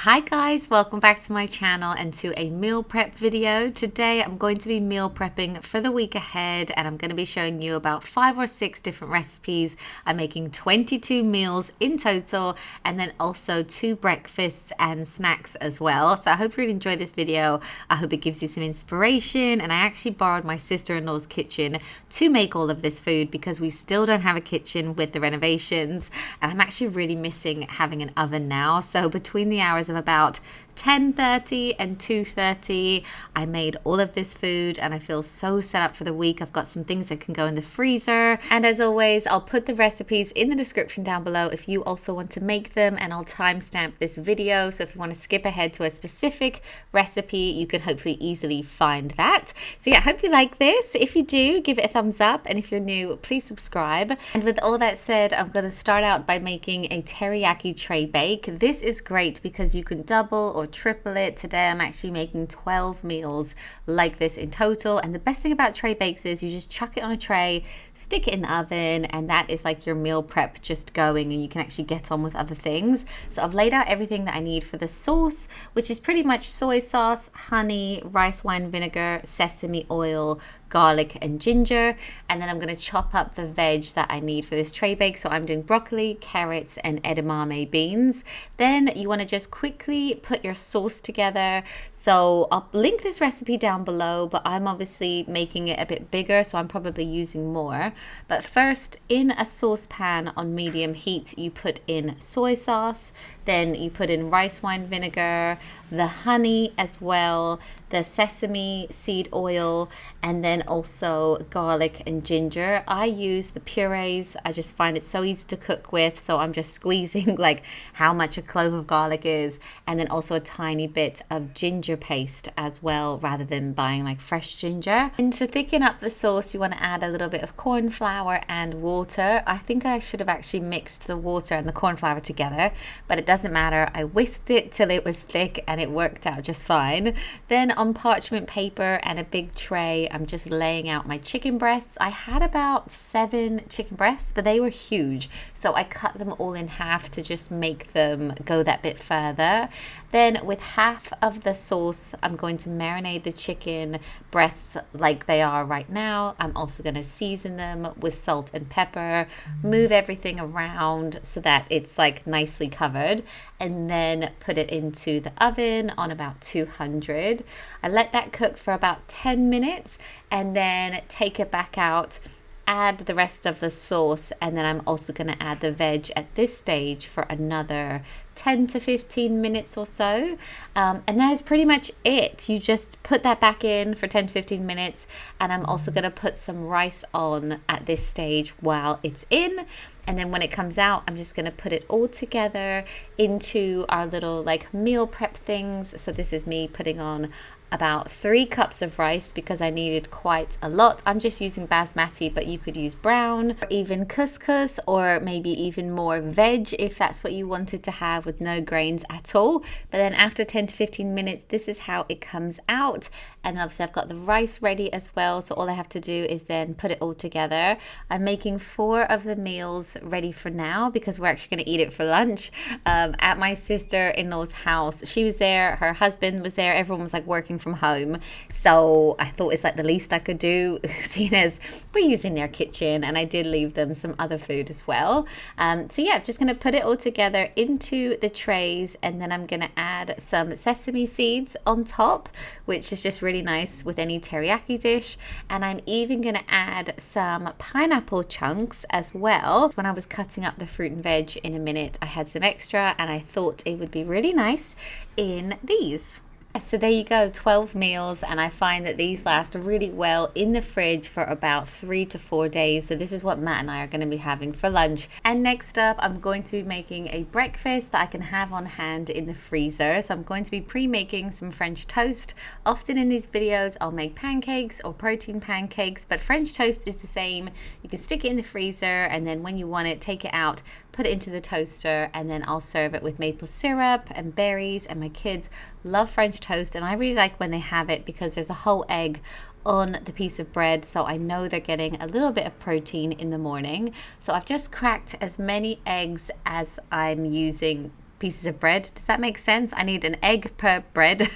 Hi guys, welcome back to my channel and to a meal prep video. Today I'm going to be meal prepping for the week ahead and I'm going to be showing you about 5 or 6 different recipes. I'm making 22 meals in total and then also 2 breakfasts and snacks as well. So I hope you really enjoy this video. I hope it gives you some inspiration, and I actually borrowed my sister-in-law's kitchen to make all of this food because we still don't have a kitchen with the renovations, and I'm actually really missing having an oven now. So between the hours of about 10:30 and 2:30 I made all of this food and I feel so set up for the week. I've got some things that can go in the freezer, and as always I'll put the recipes in the description down below if you also want to make them, and I'll timestamp this video, so if you want to skip ahead to a specific recipe you can hopefully easily find that. So yeah, I hope you like this. If you do, give it a thumbs up, and if you're new, please subscribe. And with all that said, I'm going to start out by making a teriyaki tray bake. This is great because you can double or triple it. Today I'm actually making 12 meals like this in total, and the best thing about tray bakes is you just chuck it on a tray, stick it in the oven, and that is like your meal prep just going, and you can actually get on with other things. So I've laid out everything that I need for the sauce, which is pretty much soy sauce, honey, rice wine vinegar, sesame oil, garlic and ginger, and then I'm going to chop up the veg that I need for this tray bake. So I'm doing broccoli, carrots and edamame beans. Then you want to just quickly put your sauce together. So I'll link this recipe down below, but I'm obviously making it a bit bigger, so I'm probably using more. But first, in a saucepan on medium heat, you put in soy sauce, then you put in rice wine vinegar, the honey as well, the sesame seed oil, and then also garlic and ginger. I use the purees. I just find it so easy to cook with, so I'm just squeezing like how much a clove of garlic is, and then also a tiny bit of ginger paste as well, rather than buying like fresh ginger. And to thicken up the sauce, you want to add a little bit of corn flour and water. I think I should have actually mixed the water and the corn flour together, but it doesn't matter. I whisked it till it was thick and it worked out just fine. Then on parchment paper and a big tray, I'm just laying out my chicken breasts. I had about 7 chicken breasts, but they were huge, so I cut them all in half to just make them go that bit further. Then with half of the sauce, I'm going to marinate the chicken breasts like they are right now. I'm also going to season them with salt and pepper, move everything around so that it's like nicely covered, and then put it into the oven on about 200. I let that cook for about 10 minutes and then take it back out, add the rest of the sauce, and then I'm also going to add the veg at this stage for another 10 to 15 minutes or so, and that is pretty much it. You just put that back in for 10 to 15 minutes, and I'm also going to put some rice on at this stage while it's in, and then when it comes out I'm just going to put it all together into our little like meal prep things. So this is me putting on about 3 cups of rice because I needed quite a lot. I'm just using basmati, but you could use brown, or even couscous, or maybe even more veg if that's what you wanted to have with no grains at all. But then after 10 to 15 minutes, this is how it comes out. And then obviously I've got the rice ready as well, so all I have to do is then put it all together. I'm making 4 of the meals ready for now because we're actually going to eat it for lunch at my sister-in-law's house. She was there, her husband was there, everyone was like working from home, so I thought it's like the least I could do, seeing as we're using their kitchen, and I did leave them some other food as well. So yeah, I'm just going to put it all together into the trays, and then I'm going to add some sesame seeds on top, which is just really nice with any teriyaki dish, and I'm even going to add some pineapple chunks as well. When I was cutting up the fruit and veg in a minute, I had some extra and I thought it would be really nice in these. So there you go, 12 meals, and I find that these last really well in the fridge for about 3 to 4 days. So this is what Matt and I are going to be having for lunch. And next up, I'm going to be making a breakfast that I can have on hand in the freezer. So I'm going to be pre-making some French toast. Often in these videos, I'll make pancakes or protein pancakes, but French toast is the same. You can stick it in the freezer, and then when you want it, take it out, put it into the toaster, and then I'll serve it with maple syrup and berries. And my kids love French toast, and I really like when they have it because there's a whole egg on the piece of bread, so I know they're getting a little bit of protein in the morning. So I've just cracked as many eggs as I'm using pieces of bread. Does that make sense? I need an egg per bread.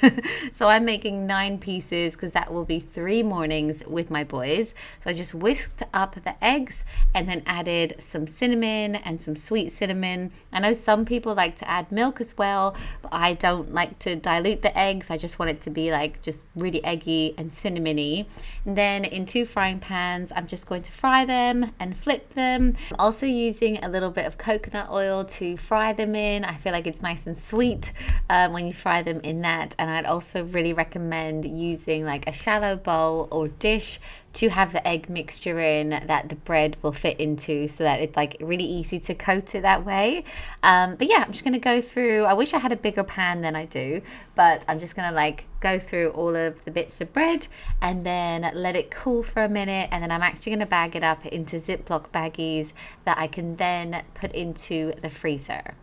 So I'm making 9 pieces because that will be 3 mornings with my boys. So I just whisked up the eggs and then added some cinnamon and some sweet cinnamon. I know some people like to add milk as well, but I don't like to dilute the eggs. I just want it to be like just really eggy and cinnamony. And then in 2 frying pans, I'm just going to fry them and flip them. I'm also using a little bit of coconut oil to fry them in. I feel like it's nice and sweet when you fry them in that. And I'd also really recommend using like a shallow bowl or dish to have the egg mixture in that the bread will fit into, so that it's like really easy to coat it that way. But yeah, I'm just gonna go through, I wish I had a bigger pan than I do, but I'm just gonna like go through all of the bits of bread and then let it cool for a minute, and then I'm actually gonna bag it up into Ziploc baggies that I can then put into the freezer.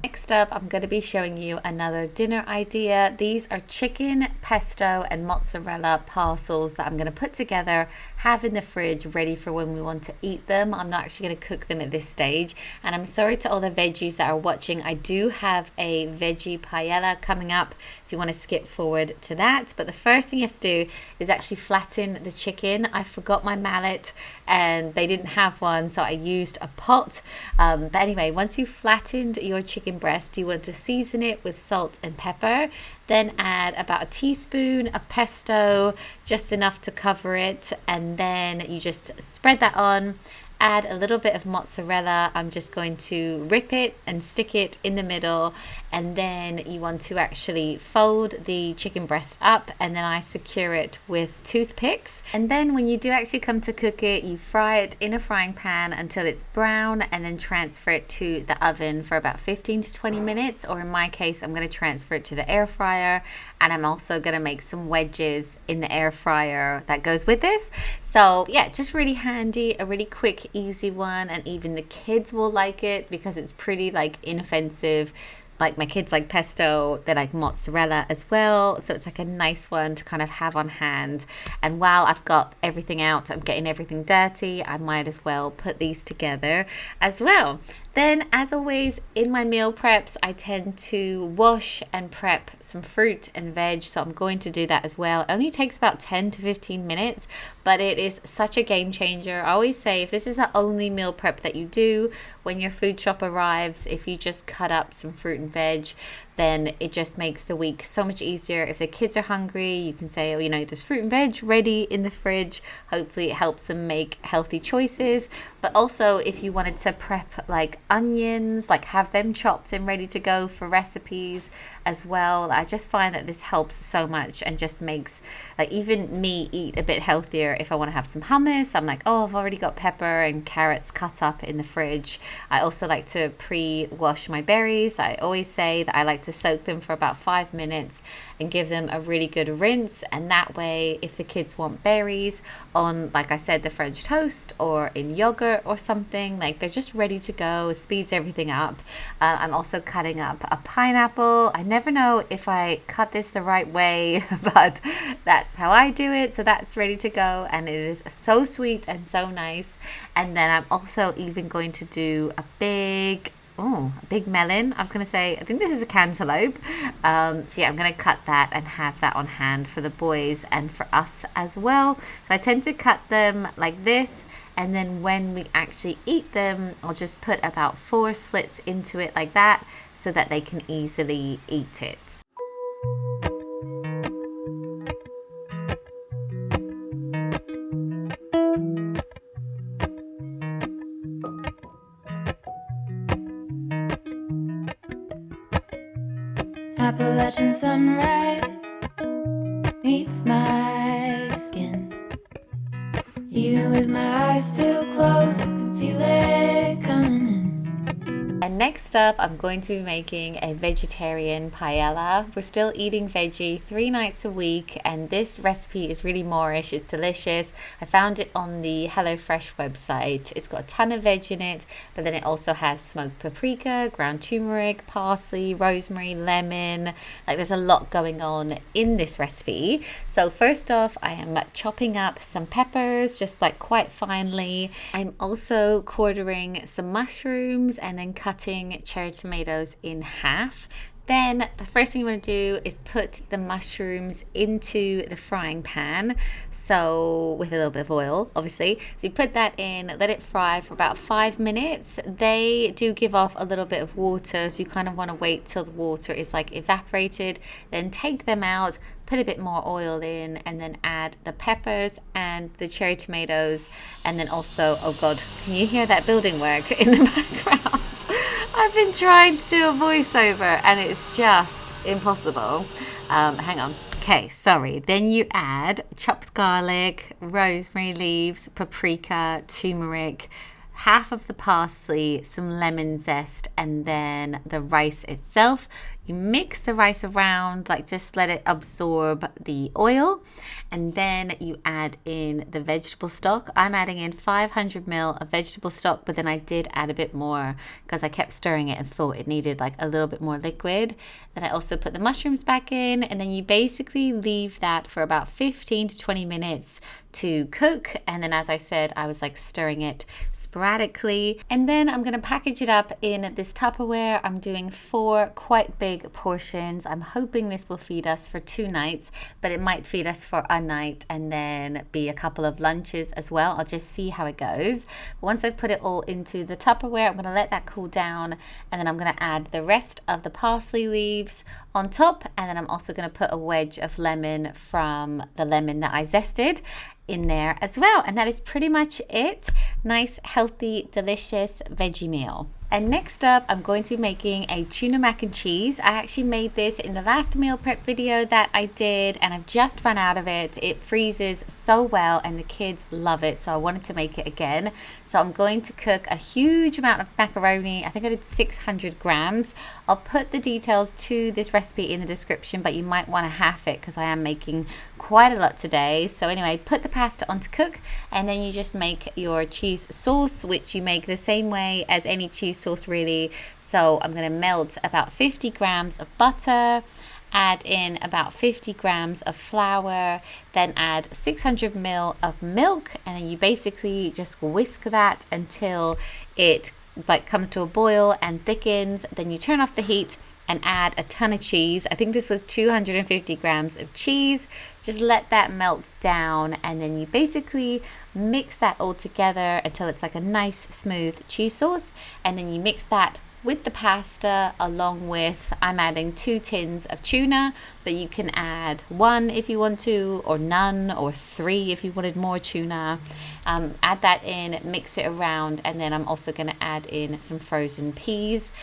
Next up, I'm going to be showing you another dinner idea. These are chicken, pesto, and mozzarella parcels that I'm going to put together, have in the fridge, ready for when we want to eat them. I'm not actually going to cook them at this stage. And I'm sorry to all the veggies that are watching. I do have a veggie paella coming up if you want to skip forward to that. But the first thing you have to do is actually flatten the chicken. I forgot my mallet and they didn't have one, so I used a pot. But anyway, once you've flattened your chicken breast, you want to season it with salt and pepper, then add about a teaspoon of pesto, just enough to cover it, and then you just spread that on. Add a little bit of mozzarella. I'm just going to rip it and stick it in the middle, and then you want to actually fold the chicken breast up, and then I secure it with toothpicks. And then when you do actually come to cook it, you fry it in a frying pan until it's brown, and then transfer it to the oven for about 15 to 20 minutes, or in my case, I'm going to transfer it to the air fryer. And I'm also going to make some wedges in the air fryer that goes with this. So yeah, just really handy, a really quick, easy one, and even the kids will like it because it's pretty like inoffensive. Like my kids like pesto, they like mozzarella as well, so it's like a nice one to kind of have on hand. And while I've got everything out, I'm getting everything dirty, I might as well put these together as well. Then, as always, in my meal preps, I tend to wash and prep some fruit and veg, so I'm going to do that as well. It only takes about 10 to 15 minutes, but it is such a game changer. I always say, if this is the only meal prep that you do when your food shop arrives, if you just cut up some fruit and veg, then it just makes the week so much easier. If the kids are hungry, you can say, oh, you know, there's fruit and veg ready in the fridge. Hopefully it helps them make healthy choices. But also, if you wanted to prep like onions, like have them chopped and ready to go for recipes as well, I just find that this helps so much and just makes like even me eat a bit healthier. If I want to have some hummus, I'm like, oh, I've already got pepper and carrots cut up in the fridge. I also like to pre-wash my berries. I always say that I like to soak them for about 5 minutes and give them a really good rinse, and that way if the kids want berries on, like I said, the French toast or in yogurt or something, like they're just ready to go. It speeds everything up. I'm also cutting up a pineapple. I never know if I cut this the right way, but that's how I do it, so that's ready to go, and it is so sweet and so nice. And then I'm also even going to do a big melon. I was going to say, I think this is a cantaloupe. So yeah, I'm going to cut that and have that on hand for the boys and for us as well. So I tend to cut them like this, and then when we actually eat them, I'll just put about 4 slits into it like that so that they can easily eat it. Appalachian sunrise meets my skin. Even with my eyes still closed, I can feel it coming in. And next up, I'm going to be making a vegetarian paella. We're still eating veggie 3 nights a week, and this recipe is really Moorish. It's delicious. I found it on the HelloFresh website. It's got a ton of veg in it, but then it also has smoked paprika, ground turmeric, parsley, rosemary, lemon. Like there's a lot going on in this recipe. So first off, I am chopping up some peppers, just like quite finely. I'm also quartering some mushrooms and then cutting cutting cherry tomatoes in half. Then the first thing you want to do is put the mushrooms into the frying pan. So with a little bit of oil, obviously. So you put that in, let it fry for about 5 minutes. They do give off a little bit of water, so you kind of want to wait till the water is like evaporated. Then take them out, put a bit more oil in, and then add the peppers and the cherry tomatoes. And then also, oh God, can you hear that building work in the background? I've been trying to do a voiceover and it's just impossible. Hang on. Okay, sorry. Then you add chopped garlic, rosemary leaves, paprika, turmeric, half of the parsley, some lemon zest, and then the rice itself. You mix the rice around, like just let it absorb the oil, and then you add in the vegetable stock. I'm adding in 500 ml of vegetable stock, but then I did add a bit more because I kept stirring it and thought it needed like a little bit more liquid. Then I also put the mushrooms back in, and then you basically leave that for about 15 to 20 minutes to cook. And then, as I said, I was like stirring it sporadically. And then I'm going to package it up in this Tupperware. I'm doing 4 quite big portions. I'm hoping this will feed us for 2 nights, but it might feed us for a night and then be a couple of lunches as well. I'll just see how it goes. But once I've put it all into the Tupperware, I'm going to let that cool down, and then I'm going to add the rest of the parsley leaves on top, and then I'm also going to put a wedge of lemon from the lemon that I zested in there as well. And that is pretty much it. Nice, healthy, delicious veggie meal. And next up, I'm going to be making a tuna mac and cheese. I actually made this in the last meal prep video that I did, and I've just run out of it. It freezes so well and the kids love it, so I wanted to make it again. So I'm going to cook a huge amount of macaroni. I think I did 600 grams. I'll put the details to this recipe in the description, but you might want to half it because I am making quite a lot today. So anyway, put the pasta on to cook, and then you just make your cheese sauce, which you make the same way as any cheese sauce really. So I'm going to melt about 50 grams of butter, add in about 50 grams of flour, then add 600 ml of milk, and then you basically just whisk that until it like comes to a boil and thickens. Then you turn off the heat and add a ton of cheese. I think this was 250 grams of cheese. Just let that melt down, and then you basically mix that all together until it's like a nice smooth cheese sauce, and then you mix that with the pasta along with, I'm adding 2 tins of tuna, but you can add 1 if you want to, or none, or 3 if you wanted more tuna. Add that in, mix it around, and then I'm also going to add in some frozen peas.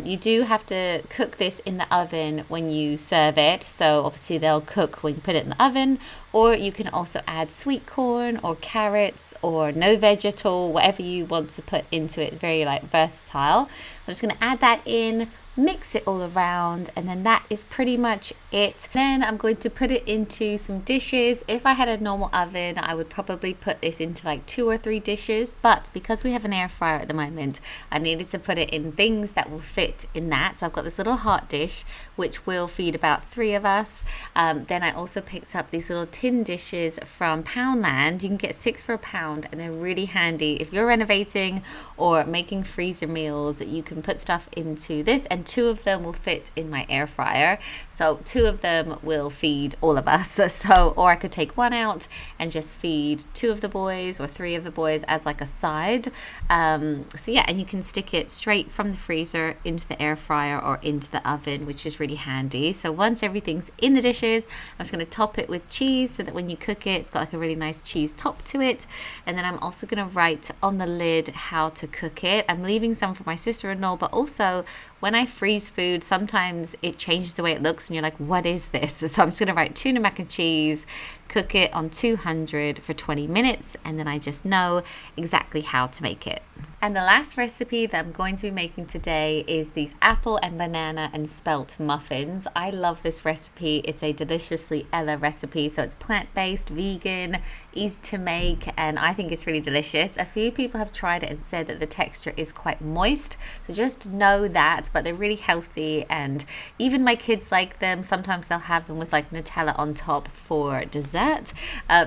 You do have to cook this in the oven when you serve it, so obviously they'll cook when you put it in the oven, or you can also add sweet corn or carrots or no veg at all, whatever you want to put into it. It's very like versatile. I'm just going to add that in, mix it all around, and then that is pretty much it. Then I'm going to put it into some dishes. If I had a normal oven, I would probably put this into like 2 or 3 dishes, but because we have an air fryer at the moment, I needed to put it in things that will fit in that. So I've got this little hot dish which will feed about 3 of us. Then I also picked up these little tin dishes from Poundland. You can get 6 for £1, and they're really handy if you're renovating or making freezer meals. You can put stuff into this, and 2 of them will fit in my air fryer. So 2 of them will feed all of us. So, or I could take 1 out and just feed 2 of the boys or 3 of the boys as like a side. So yeah, and you can stick it straight from the freezer into the air fryer or into the oven, which is really handy. So once everything's in the dishes, I'm just going to top it with cheese so that when you cook it, it's got like a really nice cheese top to it. And then I'm also going to write on the lid how to cook it. I'm leaving some for my sister-in-law, but also when I freeze food, sometimes it changes the way it looks and you're like, what is this? So I'm just going to write tuna mac and cheese, cook it on 200 for 20 minutes, and then I just know exactly how to make it. And the last recipe that I'm going to be making today is these apple and banana and spelt muffins. I love this recipe. It's a deliciously Ella recipe, so it's plant-based, vegan, easy to make, and I think it's really delicious. A few people have tried it and said that the texture is quite moist, so just know that, but they're really healthy, and even my kids like them. Sometimes they'll have them with like Nutella on top for dessert.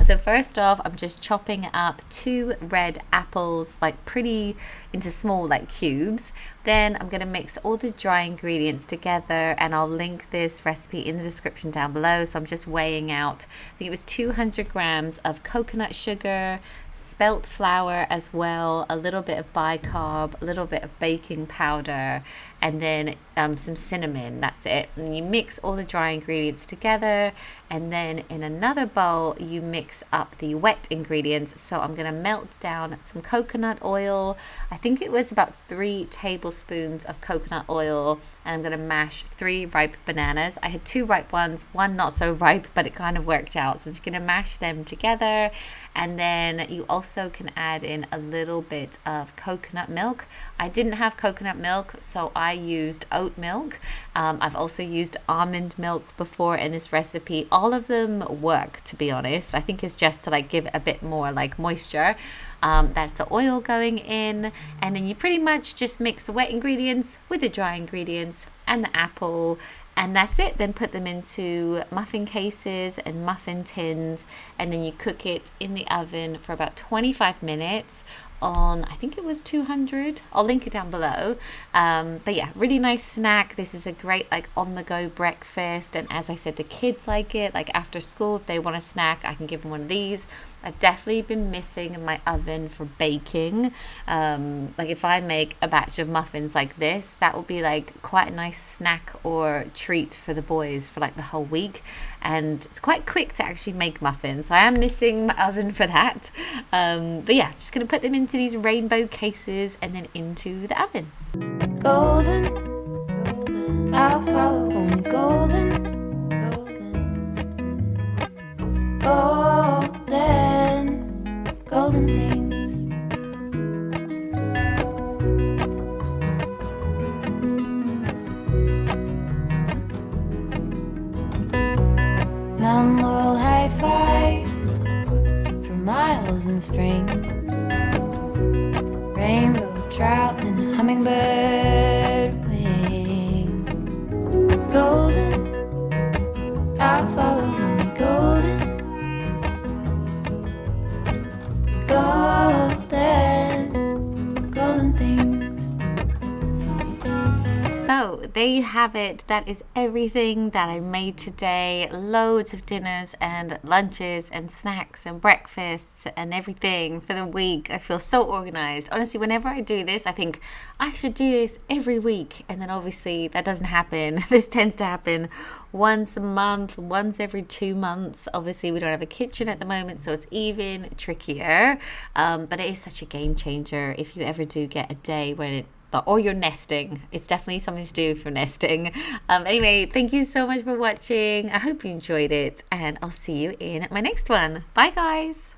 So first off, I'm just chopping up 2 red apples, like pretty into small like cubes. Then I'm going to mix all the dry ingredients together, and I'll link this recipe in the description down below. So I'm just weighing out, I think it was 200 grams of coconut sugar, spelt flour as well, a little bit of bicarb, a little bit of baking powder, and then some cinnamon. That's it. And you mix all the dry ingredients together, and then in another bowl you mix up the wet ingredients. So I'm going to melt down some coconut oil. I think it was about 3 tablespoons of coconut oil, and I'm going to mash 3 ripe bananas. I had 2 ripe ones, 1 not so ripe, but it kind of worked out. So I'm just going to mash them together, and then you also can add in a little bit of coconut milk. I didn't have coconut milk, so I used oat milk. I've also used almond milk before in this recipe. All of them work, to be honest. I think it's just to like give it a bit more like moisture. That's the oil going in, and then you pretty much just mix the wet ingredients with the dry ingredients and the apple, and that's it. Then put them into muffin cases and muffin tins, and then you cook it in the oven for about 25 minutes on, I think it was 200. I'll link it down below. But yeah, really nice snack. This is a great like on the go breakfast, and as I said, the kids like it. Like after school, if they want a snack, I can give them one of these. I've definitely been missing my oven for baking. Like if I make a batch of muffins like this, that will be like quite a nice snack or treat for the boys for like the whole week. And it's quite quick to actually make muffins, so I am missing my oven for that. But yeah, just gonna put them into these rainbow cases and then into the oven. Golden, golden, I'll follow only golden, golden, golden, golden things. Mountain laurel high fives for miles in spring. Rainbow trout and a hummingbird wing. Golden, I'll follow only golden, golden, golden things. So there you have it. That is everything that I made today. Loads of dinners and lunches and snacks and breakfasts and everything for the week. I feel so organized. Honestly, whenever I do this, I think I should do this every week. And then obviously that doesn't happen. This tends to happen once a month, once every 2 months. Obviously we don't have a kitchen at the moment, so it's even trickier. But it is such a game changer if you ever do get a day when it, or you're nesting. It's definitely something to do if you're nesting. Anyway, thank you so much for watching. I hope you enjoyed it, and I'll see you in my next one. Bye guys.